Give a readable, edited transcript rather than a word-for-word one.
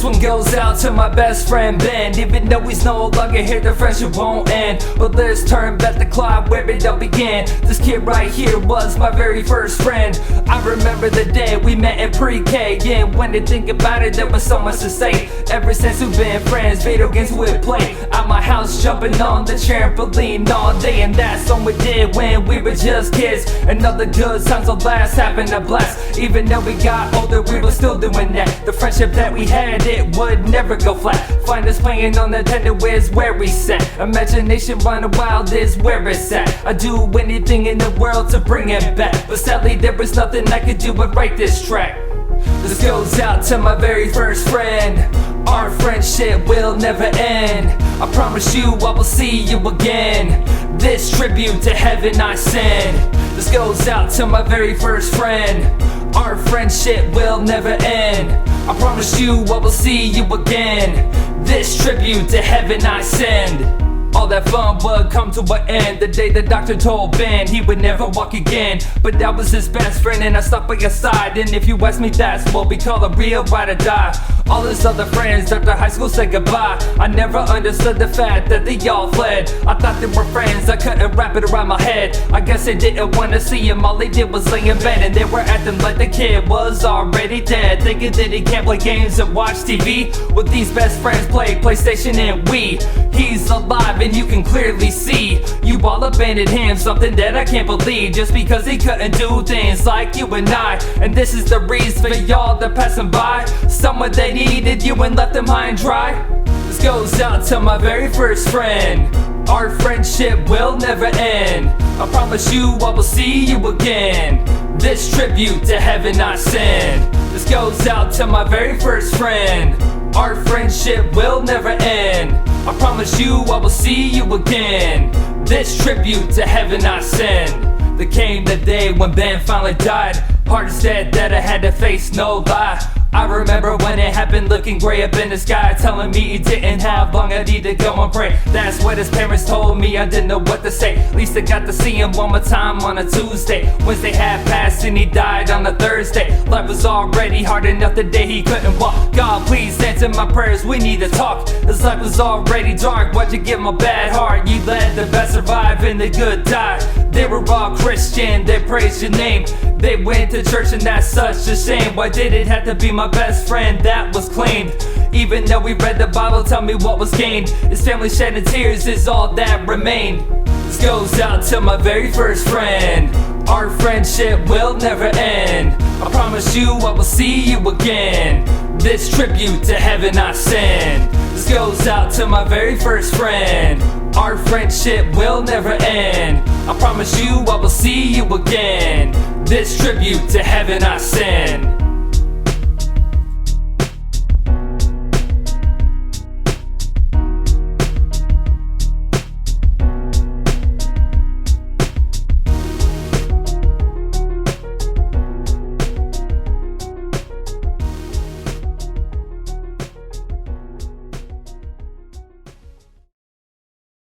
This one goes out to my best friend Ben. Even though he's no longer here, the friendship won't end. But let's turn back the clock where it all began. This kid right here was my very first friend. I remember the day we met in pre-K. Yeah, when they think about it, there was so much to say. Ever since we've been friends, video games we would play at my house, jumping on the trampoline all day. And that's what we did when we were just kids. And all the good times will last, having a blast. Even though we got older, we were still doing that. The friendship that we had, it would never go flat. Find us playing on Nintendo is where we sat. Imagination running wild is where it's at. I'd do anything in the world to bring it back, but sadly there was nothing I could do but write this track. This goes out to my very first friend. Our friendship will never end. I promise you I will see you again. This tribute to heaven I send. This goes out to my very first friend. Our friendship will never end. I promise you I will see you again. This tribute to heaven I send. All that fun would come to an end the day the doctor told Ben he would never walk again. But that was his best friend and I stuck by his side. And if you ask me, that's what we call a real ride or die. All his other friends after high school said goodbye. I never understood the fact that they all fled. I thought they were friends, I couldn't wrap it around my head. I guess they didn't want to see him, all they did was lay in bed. And they were acting like the kid was already dead, thinking that he can't play games and watch TV. With these best friends play PlayStation and Wii. He's alive and you can clearly see. You all abandoned him, something that I can't believe. Just because he couldn't do things like you and I. And this is the reason for y'all that passing by. Someone that needed you and left them high and dry. This goes out to my very first friend. Our friendship will never end. I promise you I will see you again. This tribute to heaven I send. This goes out to my very first friend. Our friendship will never end. I promise you I will see you again. This tribute to heaven I send. There came the day when Ben finally died. Part is dead that I had to face, no lie. I remember when it happened, looking gray up in the sky, telling me he didn't have long, I need to go and pray. That's what his parents told me, I didn't know what to say. At least I got to see him one more time on a Tuesday. Wednesday had passed and he died on a Thursday. Life was already hard enough the day he couldn't walk. God, please answer my prayers, we need to talk. This life was already dark, why'd you give my bad heart? You let the bad survive and the good die. They were all Christian, they praised your name. They went to church and that's such a shame. Why did it have to be my best friend that was claimed? Even though we read the Bible, tell me what was gained. His family shedding tears is all that remained. This goes out to my very first friend. Our friendship will never end. I promise you I will see you again. This tribute to heaven I send. This goes out to my very first friend. Our friendship will never end. I promise you I will see you again. This tribute to heaven I send.